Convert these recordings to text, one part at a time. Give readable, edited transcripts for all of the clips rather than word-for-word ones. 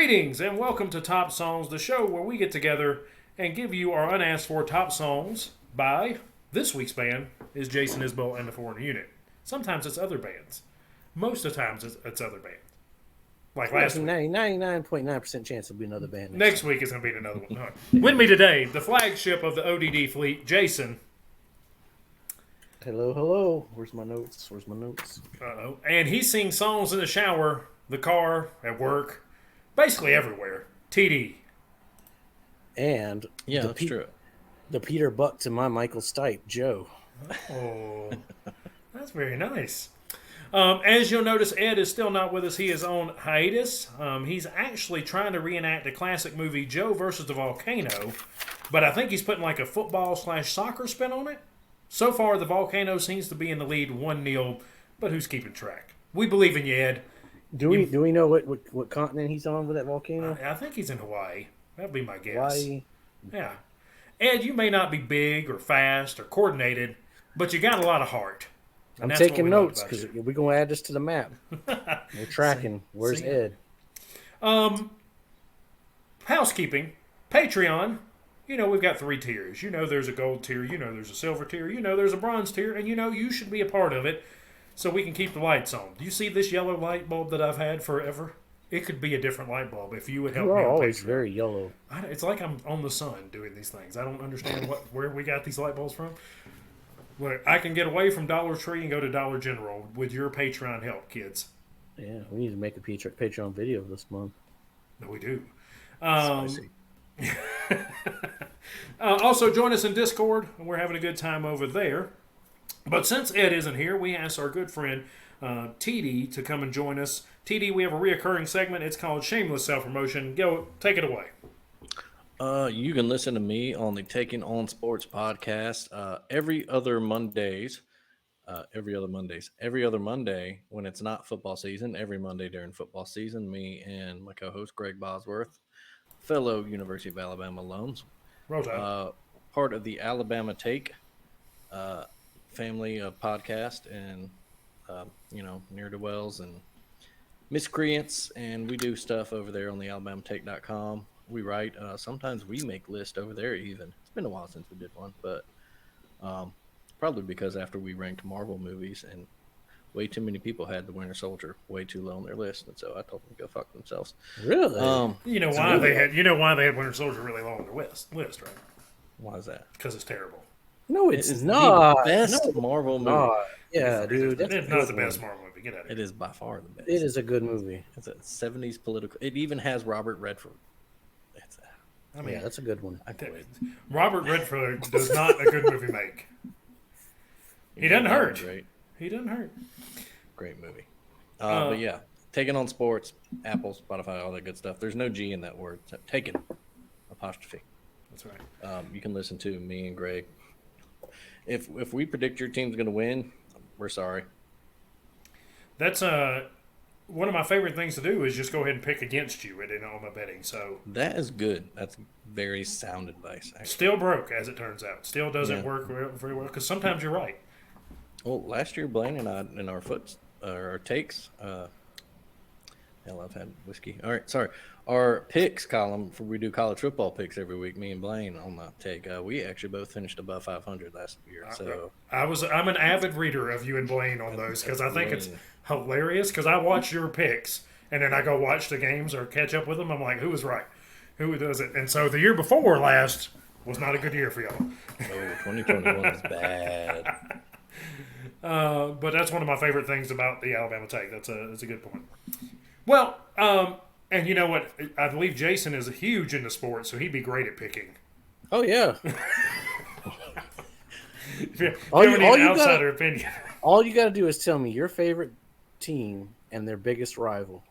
Greetings and welcome to Top Songs, the show where we get together and give you our unasked for top songs by this week's band is Jason Isbell and the Foreigner Unit. Sometimes it's other bands. Most of the times it's other bands. Like last week. 99.9% chance it'll be another band. Next week is going to be another one. With me today, the flagship of the ODD fleet, Jason. Hello. Where's my notes? Uh-oh. And he sings songs in the shower, the car, at work, basically everywhere. TD. And yeah, that's true. The Peter Buck to my Michael Stipe, Joe. Oh, that's very nice. As you'll notice, Ed is still not with us. He is on hiatus. He's actually trying to reenact the classic movie Joe versus the Volcano, but I think he's putting like a football/soccer spin on it. So far, the Volcano seems to be in the lead 1-0, but who's keeping track? We believe in you, Ed. Do we know what continent he's on with that volcano? I think he's in Hawaii. That'd be my guess. Hawaii. Yeah. Ed, you may not be big or fast or coordinated, but you got a lot of heart. I'm taking notes because we're going to add this to the map. We're tracking. Where's Ed? Housekeeping. Patreon. You know, we've got 3 tiers. You know there's a gold tier. You know there's a silver tier. You know there's a bronze tier. And you know you should be a part of it so we can keep the lights on. Do you see this yellow light bulb that I've had forever? It could be a different light bulb if you would help me on Patreon. You're always very yellow. It's like I'm on the sun doing these things. I don't understand where we got these light bulbs from. Well, I can get away from Dollar Tree and go to Dollar General with your Patreon help, kids. Yeah, we need to make a Patreon video this month. No, we do. Spicy. Also, join us in Discord. We're having a good time over there. But since Ed isn't here, we asked our good friend TD to come and join us. TD, we have a reoccurring segment. It's called Shameless Self-Promotion. Go, take it away. You can listen to me on the Taking On Sports podcast every other Monday when it's not football season. Every Monday during football season, me and my co-host Greg Bosworth, fellow University of Alabama alums, part of the Alabama Take family of podcast, and near to wells and miscreants, and we do stuff over there on the alabamatake.com. We write. Sometimes we make lists over there even. It's been a while since we did one, but probably because after we ranked Marvel movies and way too many people had The Winter Soldier way too low on their list, and so I told them to go fuck themselves. Really? You know why they had Winter Soldier really low on their list, right? Why is that? Because it's terrible. No, it's not. The best Marvel movie. Yeah, dude. It's not the best Marvel movie. Get out of here. It is by far the best. It is a good movie. It's a 70s political. It even has Robert Redford. Yeah, that's a good one. Robert Redford does not a good movie make. He doesn't hurt. Great. He doesn't hurt. Great movie. But yeah, Taking On Sports, Apple, Spotify, all that good stuff. There's no G in that word. So Taken, apostrophe. That's right. You can listen to me and Greg. If we predict your team's going to win, we're sorry. That's one of my favorite things to do is just go ahead and pick against you in all my betting. So that is good. That's very sound advice. Actually. Still broke, as it turns out. Still doesn't work very well because sometimes you're right. Well, last year Blaine and I in our takes. Hell, I've had whiskey. All right, sorry. Our picks column for we do college football picks every week. Me and Blaine on the take. We actually both finished above 500 last year. So I'm an avid reader of you and Blaine on those because I think it's hilarious. Because I watch your picks and then I go watch the games or catch up with them. I'm like, who was right? Who does it? And so the year before last was not a good year for y'all. Oh, 2021 is bad. But that's one of my favorite things about the Alabama Take. That's a good point. Well, and you know what? I believe Jason is huge into sports, so he'd be great at picking. Oh, yeah. if you have an outsider opinion. All you got to do is tell me your favorite team and their biggest rival.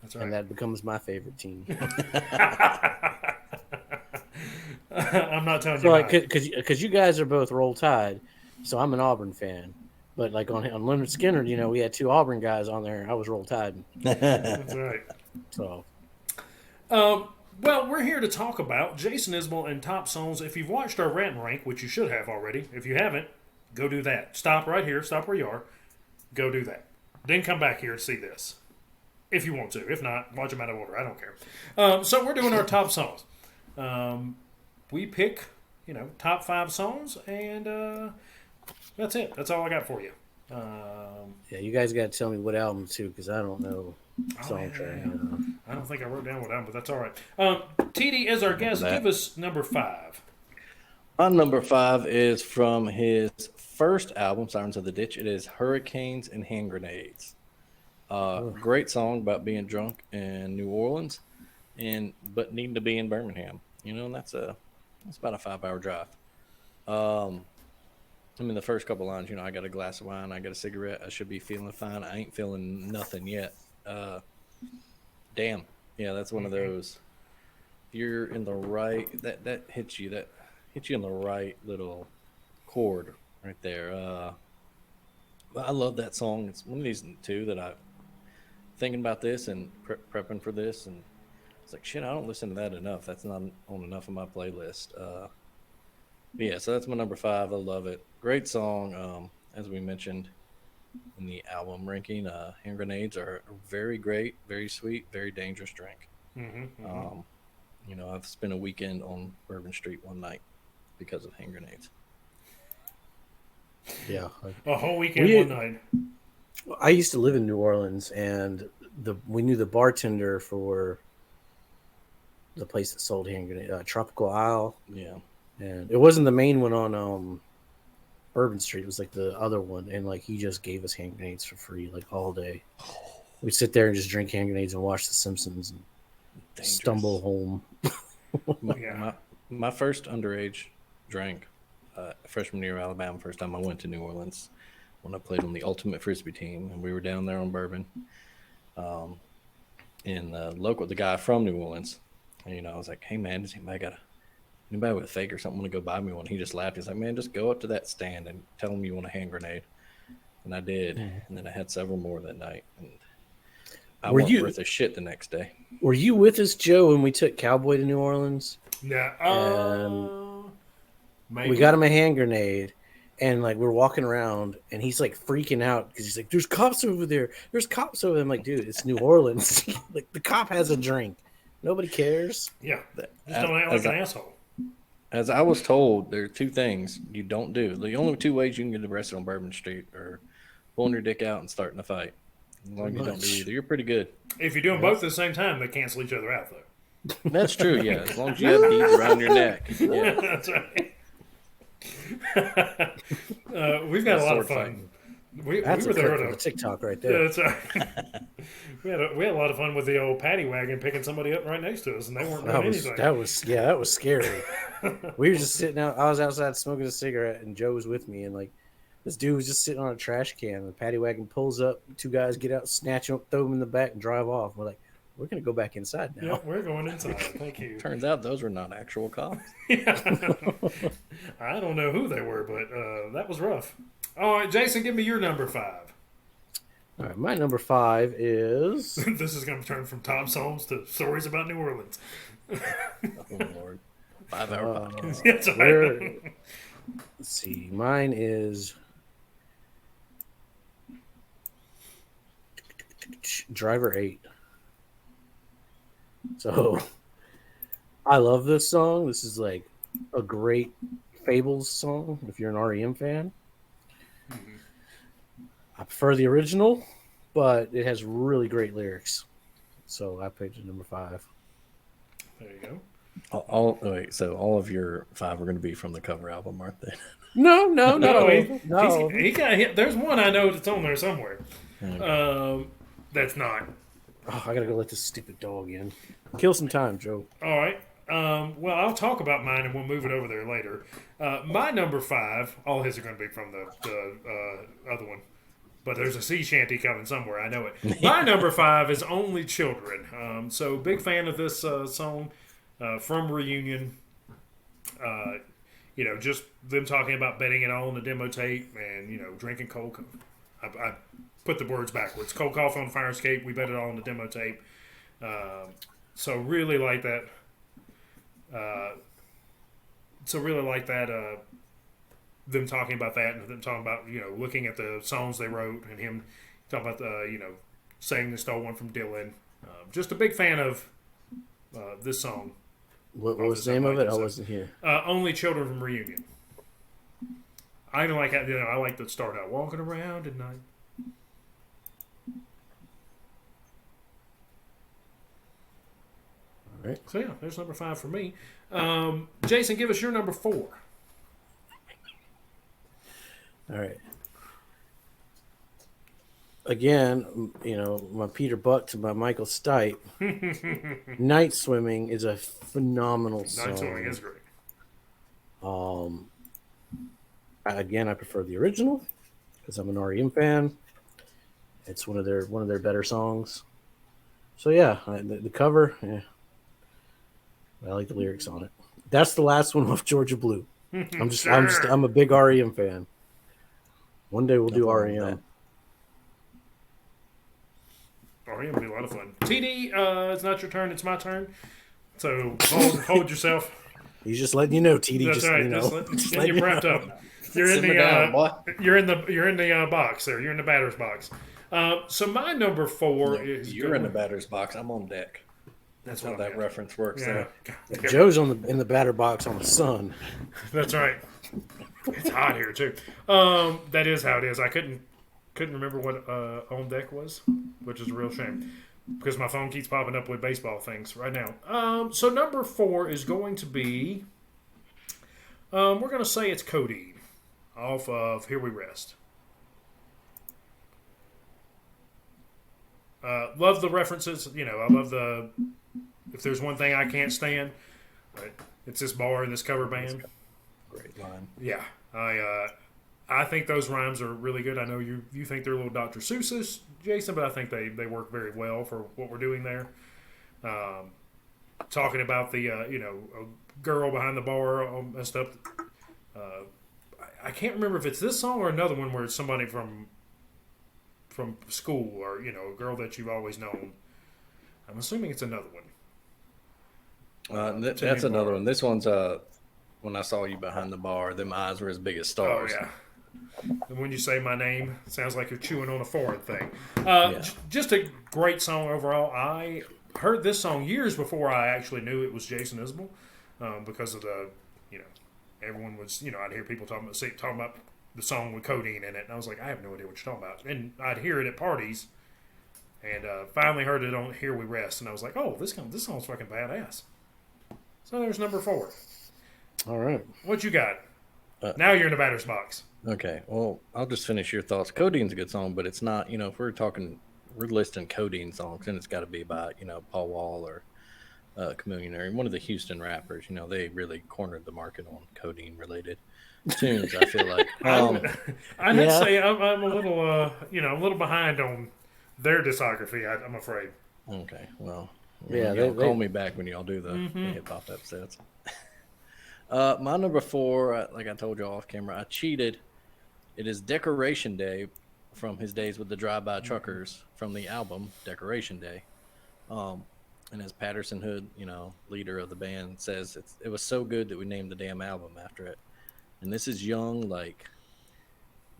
That's right. And that becomes my favorite team. I'm not telling you because you guys are both Roll Tide, so I'm an Auburn fan. But like on Leonard Skinner, we had 2 Auburn guys on there. I was Roll Tide. That's right. So, well, we're here to talk about Jason Isbell and top songs. If you've watched our rant and rank, which you should have already, if you haven't, go do that. Stop right here. Stop where you are. Go do that. Then come back here and see this. if you want to. If not, watch them out of order. I don't care. So we're doing our top songs. We pick, top 5 songs, and that's it. That's all I got for you. Yeah, you guys got to tell me what album too, because I don't know song track. I don't think I wrote down what album, but that's all right. TD is our guest. Give us number 5. My number 5 is from his first album, Sirens of the Ditch. It is Hurricanes and Hand Grenades. Great song about being drunk in New Orleans, but needing to be in Birmingham. And that's about a 5-hour drive. The first couple lines, I got a glass of wine, I got a cigarette, I should be feeling fine. I ain't feeling nothing yet. Damn. Yeah, that's one of those. You're in the right, that hits you in the right little chord right there. I love that song. It's one of these two that I thinking about this and prepping for this, and it's like, shit, I don't listen to that enough. That's not on enough of my playlist. Yeah, so that's my number 5. I love it. Great song. As we mentioned in the album ranking, Hand Grenades are very great, very sweet, very dangerous drink. I've spent a weekend on Bourbon Street one night because of Hand Grenades. Yeah. A whole weekend, one night. I used to live in New Orleans, and we knew the bartender for the place that sold hand grenades, Tropical Isle. Yeah. And it wasn't the main one on Bourbon Street. It was like the other one. And like he just gave us hand grenades for free, like all day. We'd sit there and just drink hand grenades and watch The Simpsons and stumble home. My first underage drink, freshman year of Alabama, first time I went to New Orleans when I played on the Ultimate Frisbee team. And we were down there on Bourbon. And the guy from New Orleans, I was like, hey man, does anybody with a fake or something want to go buy me one? He just laughed. He's like, man, just go up to that stand and tell them you want a hand grenade. And I did. And then I had several more that night. And I wasn't worth a shit the next day. Were you with us, Joe, when we took Cowboy to New Orleans? No. Maybe. We got him a hand grenade, and like we're walking around, and he's like freaking out because he's like, there's cops over there. There's cops over there. I'm like, dude, it's New Orleans. Like the cop has a drink. Nobody cares. Yeah. Just don't act like an asshole. As I was told, there are 2 things you don't do. The only 2 ways you can get arrested on Bourbon Street are pulling your dick out and starting a fight. As long as you don't do either, you're pretty good. If you're doing both at the same time, they cancel each other out, though. That's true, yeah. As long as you have beads around your neck. Yeah. That's right. We've got a lot of fun. We were there on the TikTok right there. Yeah, that's right. we had a lot of fun with the old paddy wagon picking somebody up right next to us, and they weren't doing anything. That was scary. We were just sitting out. I was outside smoking a cigarette, and Joe was with me, and like this dude was just sitting on a trash can. And the paddy wagon pulls up. 2 guys get out, snatch him, throw him in the back, and drive off. We're like, we're gonna go back inside now. Yeah, we're going inside. Thank you. Turns out those were not actual cops. Yeah. I don't know who they were, but that was rough. All right, Jason, give me your number 5. All right, my number 5 is. This is going to turn from top songs to stories about New Orleans. Oh Lord, 5-hour podcast. That's right. Let's see, mine is Driver 8. So I love this song. This is like a great Fables song if you're an REM fan. I prefer the original, but it has really great lyrics. So I picked it number 5. There you go. So all of your 5 are going to be from the cover album, aren't they? No. He got hit. There's one I know that's on there somewhere. That's not. Oh, I gotta go let this stupid dog in. Kill some time, Joe. All right. Well, I'll talk about mine and we'll move it over there later. My number 5, all his are going to be from the other one. But there's a sea shanty coming somewhere. I know it. My number 5 is Only Children. So big fan of this song from Reunion. Just them talking about betting it all on the demo tape and, drinking cold. I put the words backwards. Cold coffee on fire escape. We bet it all on the demo tape. So really like that. Them talking about that and them talking about, looking at the songs they wrote and him talking about the, sang the Stole One from Dylan. Just a big fan of this song. What was the name of it? I wasn't here. Only Children from Reunion. I even like I like the start out walking around at night. All right. So yeah, there's number 5 for me. Jason, give us your number 4. All right. Again, my Peter Buck to my Michael Stipe. Night Swimming is a phenomenal song. Night Swimming is great. I prefer the original because I'm an REM fan. It's one of their better songs. So yeah, the cover. Yeah, I like the lyrics on it. That's the last one off Georgia Blue. I'm a big REM fan. One day we'll do REM. REM would be a lot of fun. TD, it's not your turn, it's my turn. So hold yourself. He's just letting you know, TD. That's just right. just Get you prepped up. You're in the box there. You're in the batter's box. So my number 4 is you're in the batter's box. I'm on deck. That's how that reference works. Yeah. There. Joe's in the batter box on the sun. That's right. It's hot here too. That is how it is. I couldn't remember what on deck was, which is a real shame because my phone keeps popping up with baseball things right now. So number 4 is going to be we're going to say it's Codeine off of Here We Rest. Love the references. I love the if there's one thing I can't stand, right, it's this bar and this cover band. Great line. Yeah, I think those rhymes are really good. I know you think they're a little Dr. Seuss, Jason, but I think they work very well for what we're doing there. Talking about the a girl behind the bar all messed up. I can't remember if it's this song or another one where it's somebody from school or a girl that you've always known. I'm assuming it's another one. That's another one. This one's When I Saw You Behind the Bar, them eyes were as big as stars. Oh yeah. And when you say my name, it sounds like you're chewing on a foreign thing. Just a great song overall. I heard this song years before I actually knew it was Jason Isbell, because of the everyone was I'd hear people talking about the song with codeine in it, and I was like, I have no idea what you're talking about. And I'd hear it at parties, and finally heard it on Here We Rest, and I was like, oh, this song's fucking badass. So there's number 4. All right. What you got? Now you're in the batter's box. Okay, well, I'll just finish your thoughts. Codeine's a good song, but it's not, if we're listing Codeine songs, then it's got to be by, Paul Wall or Chameleon or one of the Houston rappers. They really cornered the market on codeine-related tunes, I feel like. I'd say I'm a little behind on their discography, I'm afraid. Okay, well, yeah, y'all call me back when y'all do the hip-hop episodes. My number 4, like I told you off camera, I cheated. It is Decoration Day from his days with the Drive-By Truckers from the album Decoration Day. And as Patterson Hood, leader of the band, says, it was so good that we named the damn album after it. And this is young, like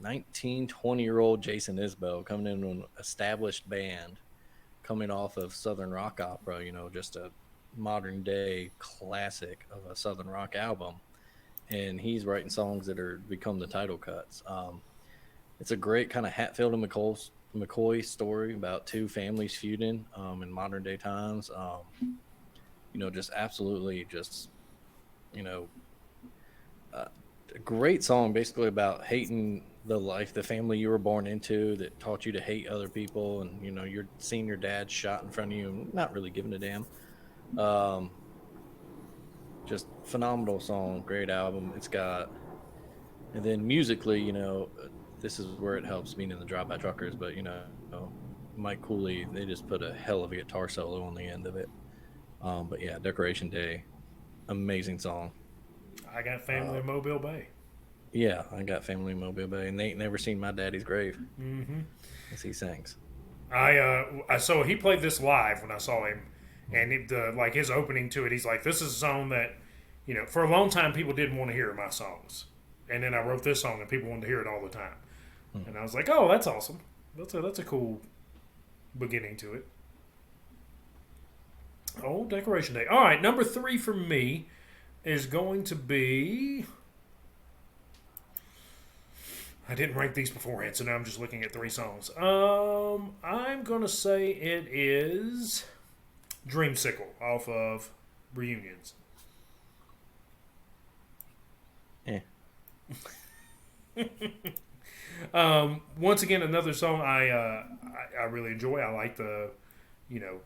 19, 20-year-old Jason Isbell coming in an established band, coming off of Southern rock opera, just a modern day classic of a Southern rock album. And he's writing songs that are become the title cuts. It's a great kind of Hatfield and McCoy story about two families feuding in modern day times. Just absolutely a great song basically about hating the family you were born into that taught you to hate other people, and you're seeing your dad shot in front of you and not really giving a damn. Just phenomenal song, great album. It's got, and then musically, this is where it helps being in the Drive-By Truckers, but Mike Cooley, they just put a hell of a guitar solo on the end of it. But yeah, Decoration Day, amazing song. I got family in Mobile Bay. Yeah, I got family in Mobile Bay, and they ain't never seen my daddy's grave. Mm-hmm. As he sings. I saw he played this live when I saw him, and his opening to it, he's like, "This is a song that, for a long time people didn't want to hear my songs, and then I wrote this song and people wanted to hear it all the time." And I was like, "Oh, that's awesome. That's a cool beginning to it. Oh, Decoration Day. All right, number 3 for me is going to be. I didn't rank these beforehand, so now I'm just looking at 3 songs. I'm gonna say it is Dreamsicle off of Reunions. Yeah. Once again, another song I really enjoy. I like the, you know,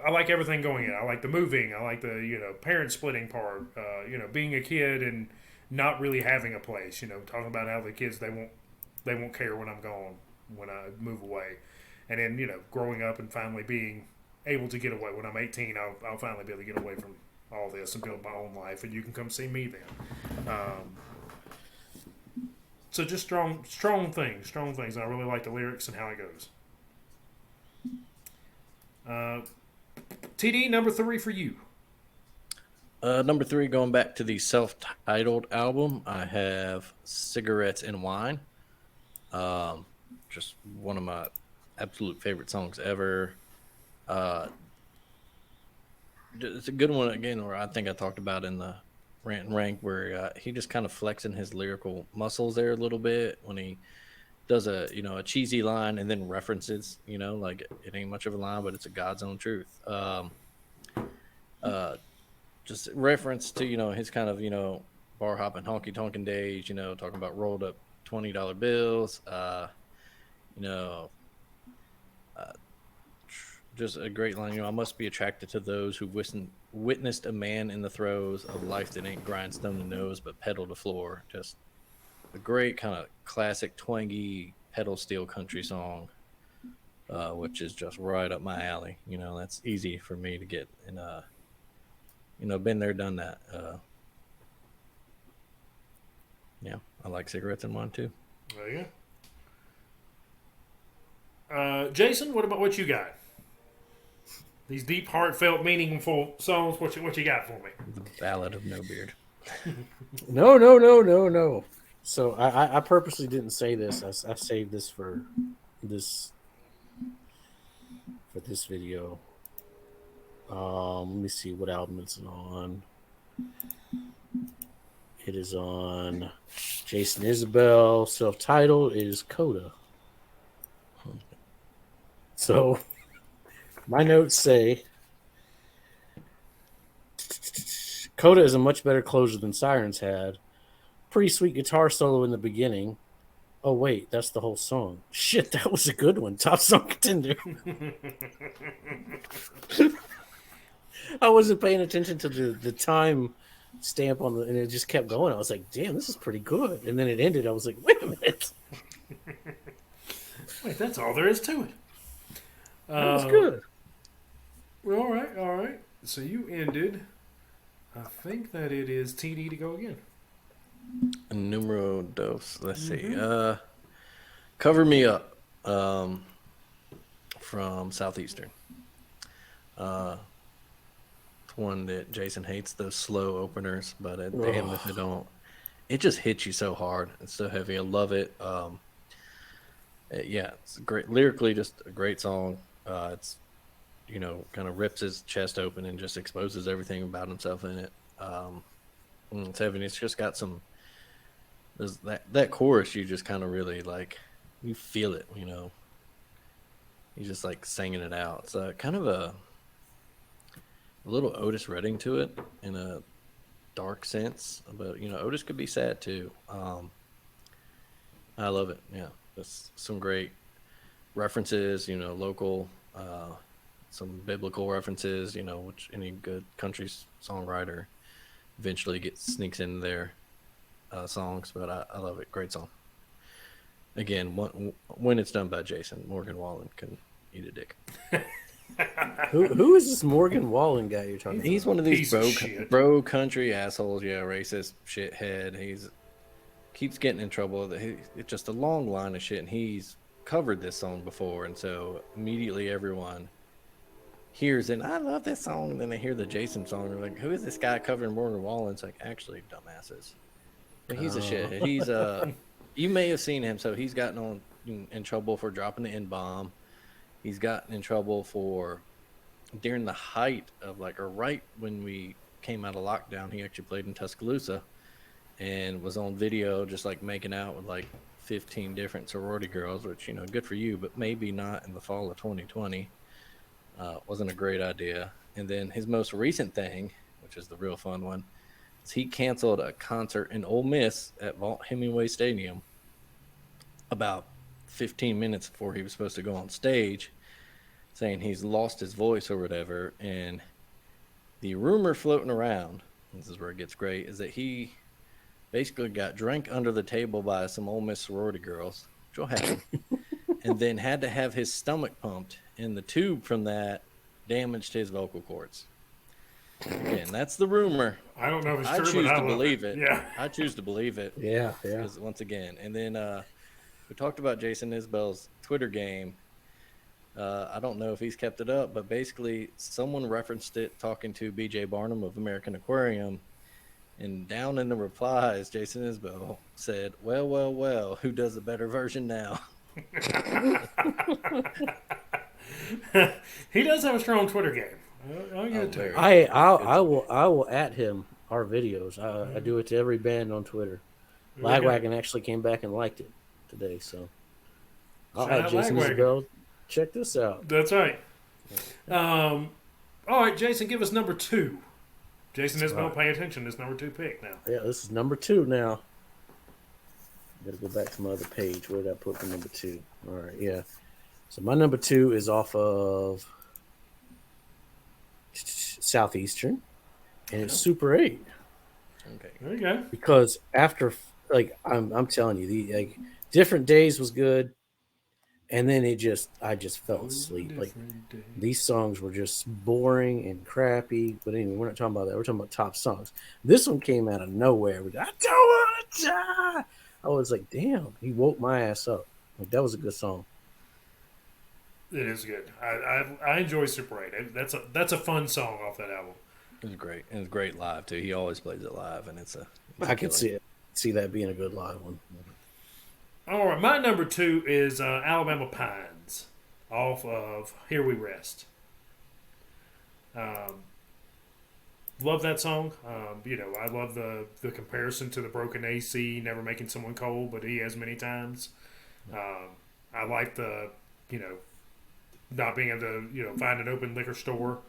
I like everything going in. I like the moving. I like the parent splitting part. Being a kid and not really having a place. Talking about how the kids they won't care when I'm gone when I move away, and then growing up and finally being able to get away when I'm 18. I'll finally be able to get away from all this and build my own life, and you can come see me then. So just strong things. And I really like the lyrics and how it goes. TD, number 3 for you. Number 3, going back to the self-titled album, I have Cigarettes and Wine. Just one of my absolute favorite songs ever. It's a good one, again, where I think I talked about in the Rant and Rank, where he just kind of flexing his lyrical muscles there a little bit when he does a cheesy line and then references, like it ain't much of a line, but it's a God's own truth. Just reference to his kind of bar hopping honky tonkin days, talking about rolled up $20 bills, just a great line. I must be attracted to those who witnessed a man in the throes of life that ain't grindstone to nose but pedal to floor. Just a great kind of classic twangy pedal steel country song, which is just right up my alley. That's easy for me to get, and been there, done that. Yeah, I like Cigarettes and Wine too. There you go. Jason, what you got? These deep, heartfelt, meaningful songs. What you got for me? The Ballad of No Beard. No. So I purposely didn't say this. I saved this for this video. Let me see what album it's on. It is on Jason Isbell, self-titled. It is Coda. So my notes say Coda is a much better closer than Sirens had. Pretty sweet guitar solo in the beginning. Oh wait, that's the whole song. Shit, that was a good one. Top song contender. I wasn't paying attention to the time stamp on and it just kept going. I was like, damn, this is pretty good. And then it ended. I was like, wait a minute. Wait, that's all there is to it. That was good. Well, all right. So you ended. I think that it is TD to go again. Numero dos. Let's see. Cover Me Up, from Southeastern. One that Jason hates, those slow openers, but damn if it don't. It just hits you so hard. It's so heavy. I love it. Yeah, it's great. Lyrically, just a great song. It's kind of rips his chest open and just exposes everything about himself in it. It's heavy. It's just got some. There's that chorus. You just kind of really you feel it. He's just singing it out. It's kind of a little Otis Redding to it in a dark sense, but Otis could be sad too. I love it. Yeah, there's some great references. Local, some biblical references. Which any good country songwriter eventually sneaks in their songs. But I love it. Great song. Again, when it's done by Jason, Morgan Wallen can eat a dick. Who is this Morgan Wallen guy you're talking about? He's one of these Piece bro country assholes. Yeah, racist shithead. Keeps getting in trouble. It's just a long line of shit, and he's covered this song before, and so immediately everyone hears it. I love this song, and then they hear the Jason song. They're like, "Who is this guy covering Morgan Wallen?" It's like, actually, dumbasses. But he's a shithead. He's you may have seen him. So he's gotten in trouble for dropping the N-bomb. he's gotten in trouble for during the height of like, or right when we came out of lockdown, he actually played in Tuscaloosa and was on video just like making out with like 15 different sorority girls, which, good for you, but maybe not in the fall of 2020. Wasn't a great idea. And then his most recent thing, which is the real fun one, is he canceled a concert in Ole Miss at Vaught Hemingway Stadium about 15 minutes before he was supposed to go on stage, saying he's lost his voice or whatever. And the rumor floating around, this is where it gets great, is that he basically got drank under the table by some Ole Miss sorority girls, which will happen, and then had to have his stomach pumped, and the tube from that damaged his vocal cords. Again, that's the rumor. I don't know if it's I true, choose but to believe it. Yeah. I choose to believe it. Yeah. Because once again, and then we talked about Jason Isbell's Twitter game. I don't know if he's kept it up, but basically someone referenced it talking to BJ Barnum of American Aquarium, and down in the replies, Jason Isbell said, well, who does a better version now? He does have a strong Twitter game. I'll give it to you. I will at him our videos. I do it to every band on Twitter. Lagwagon actually came back and liked it today, so I'll Shout add out Jason Lagwagon. Isbell. Check this out. That's right. All right, Jason, give us number 2. Jason Isbell, pay attention. This number 2 pick now. Yeah, this is number 2 now. Gotta go back to my other page. Where did I put the number 2? All right, yeah. So my number 2 is off of Southeastern, and it's Super 8. Okay. There you go. Because after, I'm telling you, Different Days was good, and then I just fell asleep. These songs were just boring and crappy. But anyway, we're not talking about that. We're talking about top songs. This one came out of nowhere. I don't want to die. I was like, damn, he woke my ass up. That was a good song. It is good. I enjoy Super 8. That's a fun song off that album. It was great. And it's great live too. He always plays it live, and it's I could see that being a good live one. All right, my number 2 is Alabama Pines, off of Here We Rest. Love that song. I love the comparison to the broken AC, never making someone cold, but he has many times. I like the, not being able to, find an open liquor store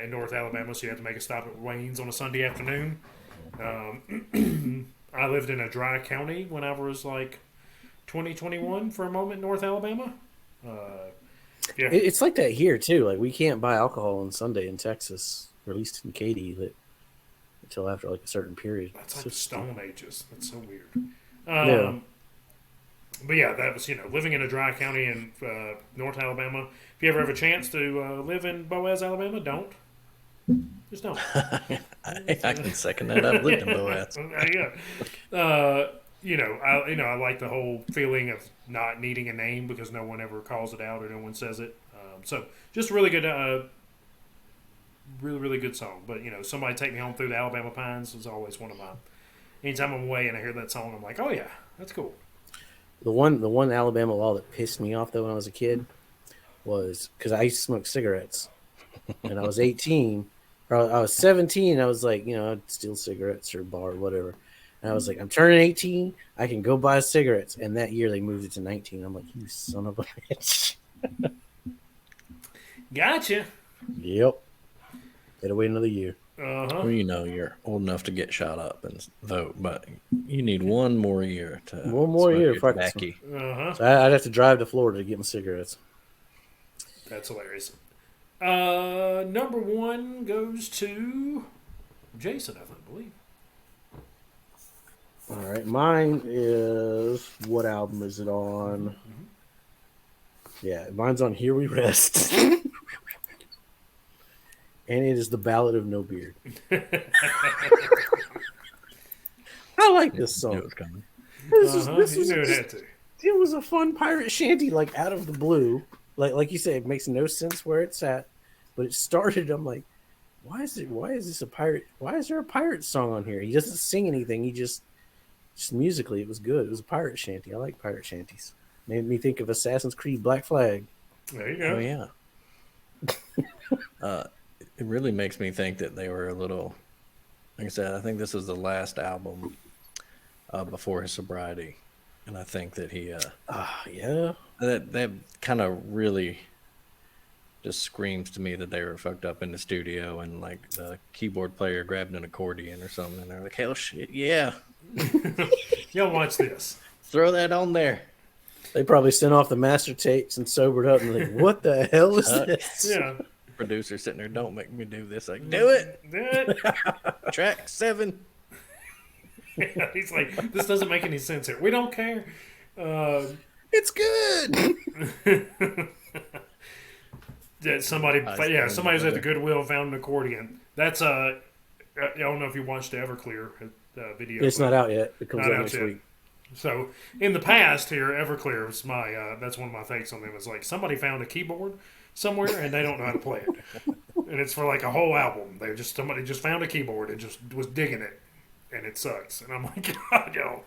in North Alabama, so you have to make a stop at Wayne's on a Sunday afternoon. I lived in a dry county when I was 2021 for a moment in North Alabama. Yeah. It's like that here too. Like, we can't buy alcohol on Sunday in Texas, or at least in Katy, until after a certain period. That's like the Stone Ages. That's so weird. Yeah. But yeah, that was, living in a dry county in North Alabama. If you ever have a chance to live in Boaz, Alabama, don't. Just don't. I can second that. I've lived in Boaz. Yeah. I like the whole feeling of not needing a name because no one ever calls it out or no one says it. So just really good, really, really good song. But, Somebody Take Me Home Through the Alabama Pines is always one of mine. Anytime I'm away and I hear that song, I'm like, oh yeah, that's cool. The one Alabama law that pissed me off though when I was a kid was because I used to smoke cigarettes, and I was 18 or I was 17. I was like, I'd steal cigarettes or bar or whatever. And I was like, I'm turning 18. I can go buy cigarettes. And that year they moved it to 19. I'm like, you son of a bitch. Gotcha. Yep. Gotta wait another year. Uh-huh. Well, you're old enough to get shot up and vote, but you need one more year to One more smoke year your if I can tobacco. Uh-huh. So I'd have to drive to Florida to get my cigarettes. That's hilarious. Number 1 goes to Jason, I believe. All right, mine is, what album is it on? Mm-hmm. Yeah, mine's on Here We Rest. And it is The Ballad of No Beard. I like this song. It was coming. It was a fun pirate shanty, out of the blue. Like you said, it makes no sense where it's at, but it started. I'm like, why is this a pirate? Why is there a pirate song on here? He doesn't sing anything. He just musically, it was good. It was a pirate shanty. I like pirate shanties. Made me think of Assassin's Creed Black Flag. There you Oh go. yeah. Uh, it really makes me think that they were a little. Like I said, I think this was the last album before his sobriety, and I think that he Yeah. that kind of really just screams to me that they were fucked up in the studio and like the keyboard player grabbed an accordion or something, and they're like, "Hell, shit, yeah, Y'all watch this. throw that on there." They probably sent off the master tapes and sobered up and like, what the hell is Tuck. this? Yeah. Producer sitting there, don't make me do this. Like, do it. Do it. Track 7. Yeah, he's like, this doesn't make any sense here. We don't care. It's good. Yeah, somebody was at the brother. Goodwill found an accordion. That's I don't know if you watched the Everclear video. It's not out yet. It comes Not out out next yet. week. So in the past here, Everclear was my that's one of my takes on them. It's like somebody found a keyboard somewhere and they don't know how to play it, and it's for like a whole album. Somebody just found a keyboard and just was digging it, and it sucks. And I'm like, God, yo.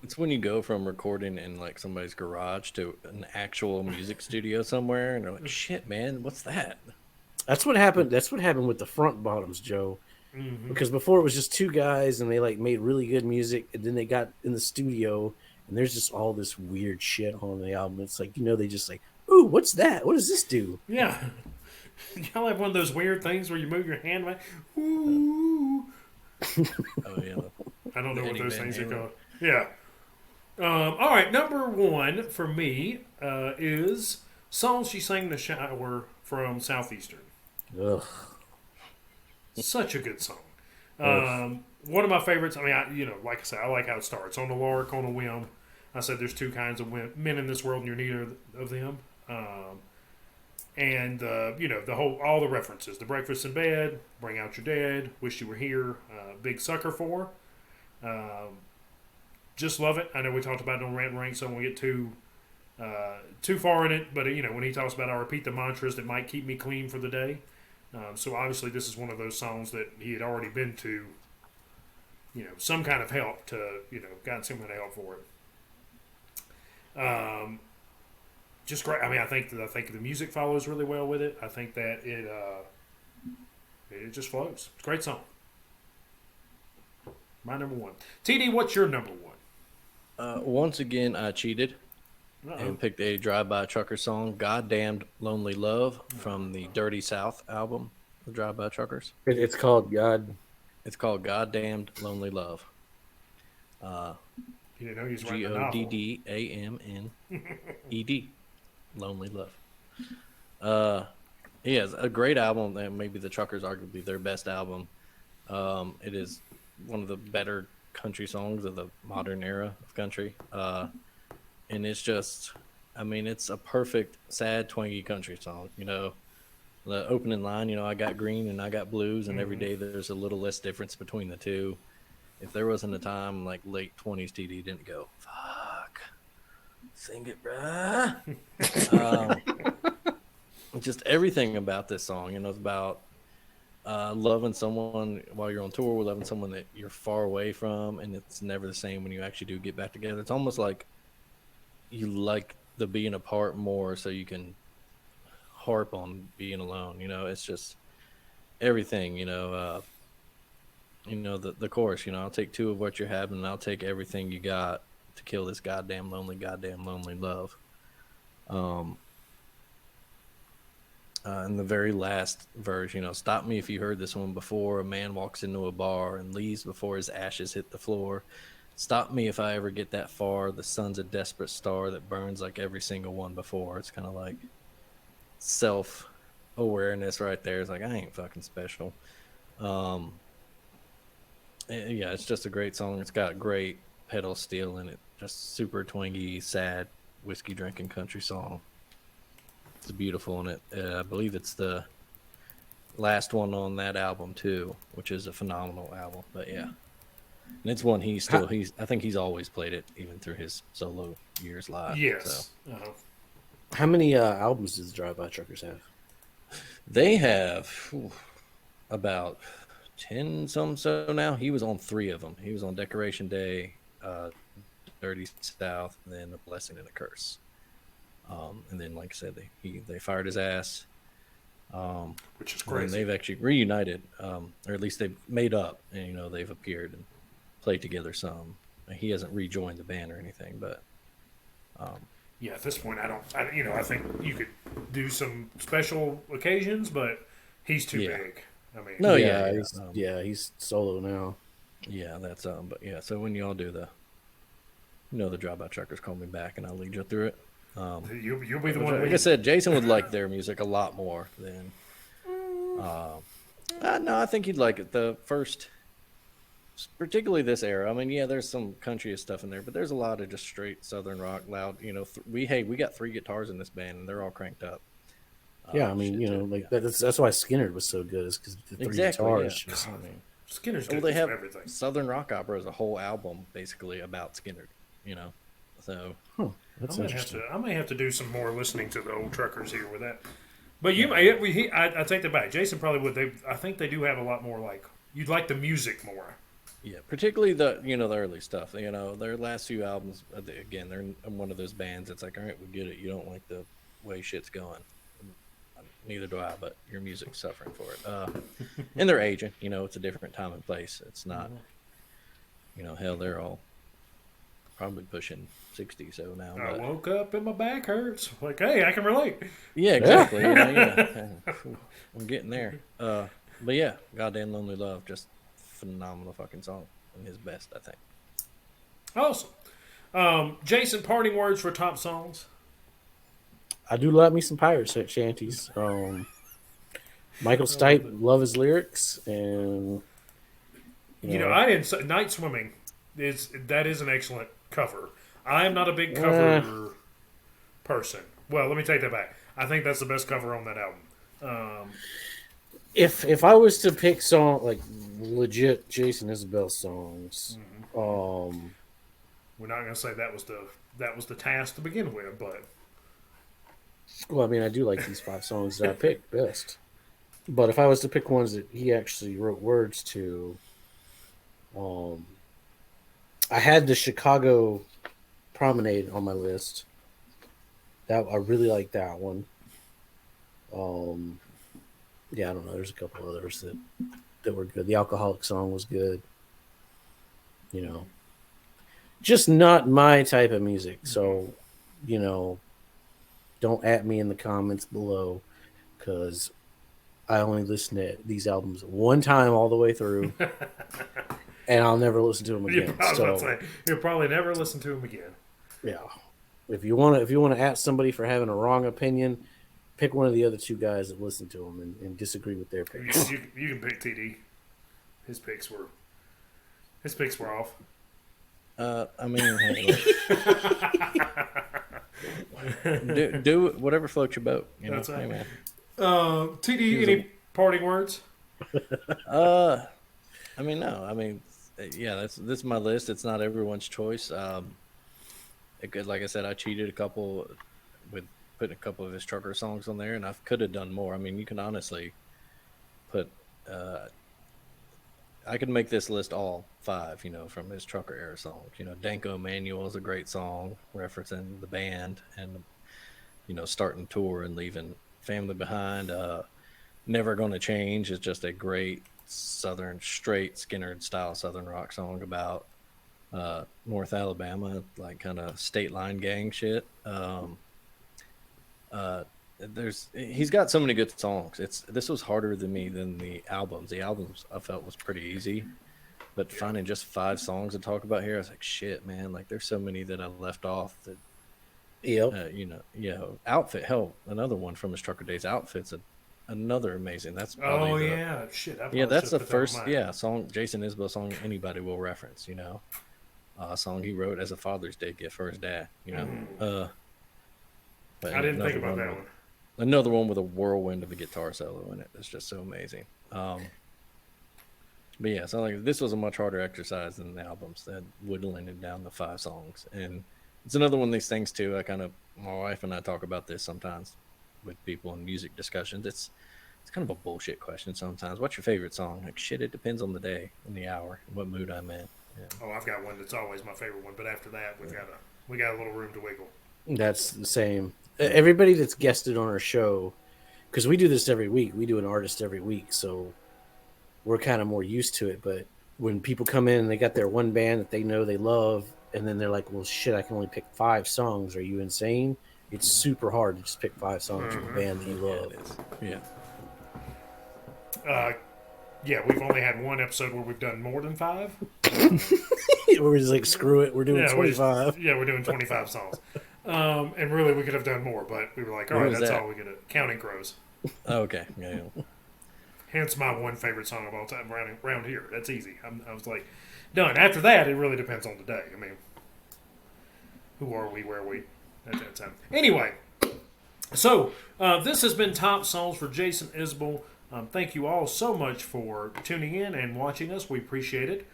It's when you go from recording in like somebody's garage to an actual music studio somewhere, and they're like, "Shit, man, what's that?" That's what happened. That's what happened with the front bottoms, Joe. Because before it was just two guys and they like made really good music, and then they got in the studio and there's just all this weird shit on the album. It's like, they just like, ooh, what's that? What does this do? Yeah. Y'all have one of those weird things where you move your hand back. Ooh. Oh yeah, I don't know what Eddie those Van things are Halen. called. Yeah. All right, number one for me is "Song She Sang in the Shower" from Southeastern. Ugh. Such a good song. Ugh. One of my favorites. I mean, like I said, I like how it starts on a lark, on a whim. I said there's two kinds of men in this world, and you're neither of them. And all the references, the breakfast in bed, bring out your dead, wish you were here, big sucker for. Just love it. I know we talked about it on Rant and Rank, so I won't get too far in it. But when he talks about I repeat the mantras that might keep me clean for the day. So obviously this is one of those songs that he had already been to, some kind of help to, gotten some kind of help for it. Just great. I mean, I think the music follows really well with it. I think that it just flows. It's a great song. My number one. TD, what's your number one? Once again, I cheated and picked a Drive-By Trucker song, "Goddamned Lonely Love" from the Dirty South album, the Drive-By Truckers. It's called God. It's called "Goddamned Lonely Love." You didn't know he was writing a novel. Goddamned, Lonely Love. Yeah, it's a great album. And maybe the Truckers, arguably their best album. It is one of the better country songs of the modern era of country. And it's just, I mean, it's a perfect, sad, twangy country song. The opening line, I got green and I got blues, and every day there's a little less difference between the two. If there wasn't a time like late 20s, TD didn't go, fuck, sing it, bruh. Just everything about this song, it's about loving someone while you're on tour, loving someone that you're far away from, and it's never the same when you actually do get back together. It's almost like you like the being apart more so you can harp on being alone. It's just everything. The chorus, I'll take two of what you're having and I'll take everything you got to kill this goddamn lonely love. In the very last verse, stop me if you heard this one before. A man walks into a bar and leaves before his ashes hit the floor. Stop me if I ever get that far. The sun's a desperate star that burns like every single one before. It's kind of like self-awareness right there. It's like, I ain't fucking special. Yeah, it's just a great song. It's got great pedal steel in it. Just super twangy, sad, whiskey drinking country song. It's beautiful, and I believe it's the last one on that album too, which is a phenomenal album. But yeah, and it's one I think he's always played it even through his solo years live. Yes. So. How many albums does the Drive-By Truckers have? They have about 10 some so now. He was on 3 of them. He was on Decoration Day, Dirty South, and then A Blessing and a Curse. And then, like I said, they fired his ass. Which is And then crazy. they've actually reunited, or at least they've made up, and they've appeared and played together some. He hasn't rejoined the band or anything, but Yeah, at this point, I think you could do some special occasions, but he's too Yeah. big. I mean, No, He's solo now. yeah, that's but yeah. So when y'all do the Drive-By Truckers Call Me Back, and I'll lead you through it. you'll be the Which, one. like I said, Jason would like their music a lot more than. No, I think he'd like it. The first, particularly this era. I mean, yeah, there's some country stuff in there, but there's a lot of just straight Southern rock, loud. We got 3 guitars in this band, and they're all cranked up. Yeah, I mean, Shit, too. like that's why Skinner was so good, is because the 3 Exactly. guitars. Yeah. Just, I mean, Skinner's well, good they for have everything. Southern Rock Opera is a whole album basically about Skinner. So that's I interesting. may have to do some more listening to the old truckers here with that. But I take that back. Jason probably would. I think they do have a lot more like you'd like the music more. yeah, particularly the early stuff. Their last few albums. Again, they're one of those bands. It's like, all right, we get it. You don't like the way shit's going. Neither do I, but your music's suffering for it. And they're aging. It's a different time and place. It's not. Hell, they're all probably pushing 60. So now, I but, woke up and my back hurts. Like, hey, I can relate. yeah, exactly. Yeah. I'm getting there. But yeah, Goddamn Lonely Love, just phenomenal fucking song, and his best, I think. Awesome. Jason, parting words for top songs. I do love me some pirate shanties. Michael Stipe, love his lyrics, and I didn't say Night Swimming that is an excellent cover. I am not a big cover person. Well, let me take that back. I think that's the best cover on that album. If I was to pick like legit Jason Isbell songs, We're not going to say that was the task to begin with, but well, I mean, I do like these 5 songs that I picked best. But if I was to pick ones that he actually wrote words to, I had the Chicago Promenade on my list. That I really like that one. Yeah, I don't know. There's a couple others that were good. The Alcoholic song was good. Just not my type of music. So, don't at me in the comments below, because I only listen to these albums one time all the way through, and I'll never listen to them again. you'll probably never listen to him again. Yeah, if you want to ask somebody for having a wrong opinion, pick one of the other 2 guys that listen to them and disagree with their picks. You can pick TD. His picks were off. I mean, hey, do whatever floats your boat. That's right. Hey, man. TD, any parting words? I mean, no. I mean, yeah, this is my list. It's not everyone's choice. Like I said, I cheated a couple with putting a couple of his trucker songs on there, and I could have done more. I mean, you can honestly put. I could make this list all 5, from his trucker era songs. Danko Manuel is a great song referencing the band and, starting tour and leaving family behind. Never Gonna Change is just a great Southern, straight Skinner style Southern rock song about North Alabama, like kind of state line gang shit. He's got so many good songs. This was harder than the albums. The albums I felt was pretty easy, but finding just 5 songs to talk about here, I was like, shit, man. Like, there's so many that I left off that. Yep. Outfit. Hell, another one from his trucker days. Outfit's another amazing. That's Oh probably shit. that's the first song Jason Isbell song anybody will reference. A song he wrote as a Father's Day gift for his dad. But I didn't think about that one. Another one with a whirlwind of a guitar solo in it. That's just so amazing. But yeah, so like this was a much harder exercise than the albums that whittling it down to 5 songs. And it's another one of these things too. My wife and I talk about this sometimes with people in music discussions. It's kind of a bullshit question sometimes. What's your favorite song? Like, shit, it depends on the day and the hour and what mood I'm in. Yeah. Oh, I've got one that's always my favorite one, but after that we got a little room to wiggle. That's the same. everybody that's guested on our show, because we do this every week. We do an artist every week, so we're kind of more used to it. But when people come in and they got their one band that they know they love, and then they're like, "Well, shit, I can only pick 5 songs. Are you insane?" It's super hard to just pick 5 songs from a band that you love. Yeah. Yeah, we've only had one episode where we've done more than 5. We're just like, screw it, we're doing 25. We're doing 25 songs. And really, we could have done more, but we were like, all right, that's all we could do. Counting Crows. Oh, okay. Yeah. Hence my one favorite song of all time around here. That's easy. I was like, done. After that, it really depends on the day. I mean, who are we, where are we at that time? Anyway, so this has been Top Songs for Jason Isbell. Thank you all so much for tuning in and watching us. We appreciate it.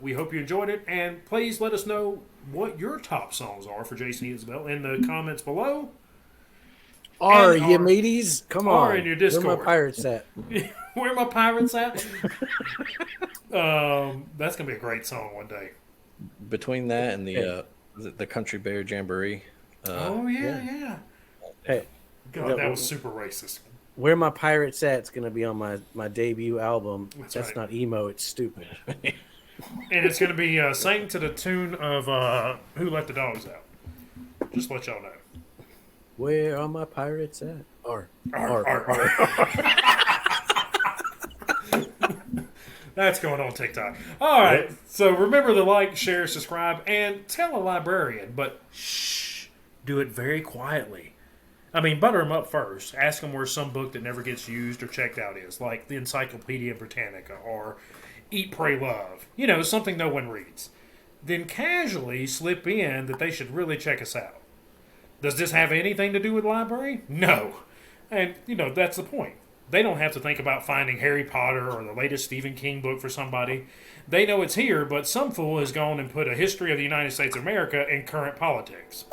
We hope you enjoyed it. And please let us know what your top songs are for Jason Isbell in the comments below. You mateys? Come on. Or in your Discord. Where my pirates at? Where my pirates at? That's going to be a great song one day. Between that and the Country Bear Jamboree. Yeah. Hey. God, that was super racist. Where My Pirates At's going to be on my debut album. That's right. not emo, it's stupid. And it's going to be sang to the tune of Who Let the Dogs Out. Just to let y'all know. Where are my pirates at? That's going on TikTok. All right. So remember to like, share, subscribe, and tell a librarian. But shh, do it very quietly. I mean, butter them up first. Ask them where some book that never gets used or checked out is, like the Encyclopedia Britannica or Eat, Pray, Love. You know, something no one reads. Then casually slip in that they should really check us out. Does this have anything to do with the library? No. And, that's the point. They don't have to think about finding Harry Potter or the latest Stephen King book for somebody. They know it's here, but some fool has gone and put a history of the United States of America in current politics.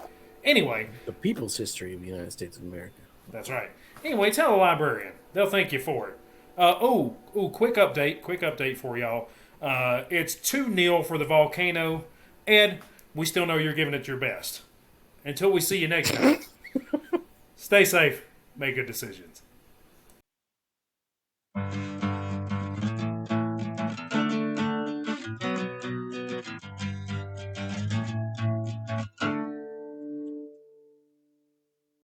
Anyway. The people's history of the United States of America. That's right. Anyway, tell a librarian. They'll thank you for it. Quick update for y'all. It's 2-0 for the Volcano. Ed, we still know you're giving it your best. Until we see you next time, stay safe, make good decisions.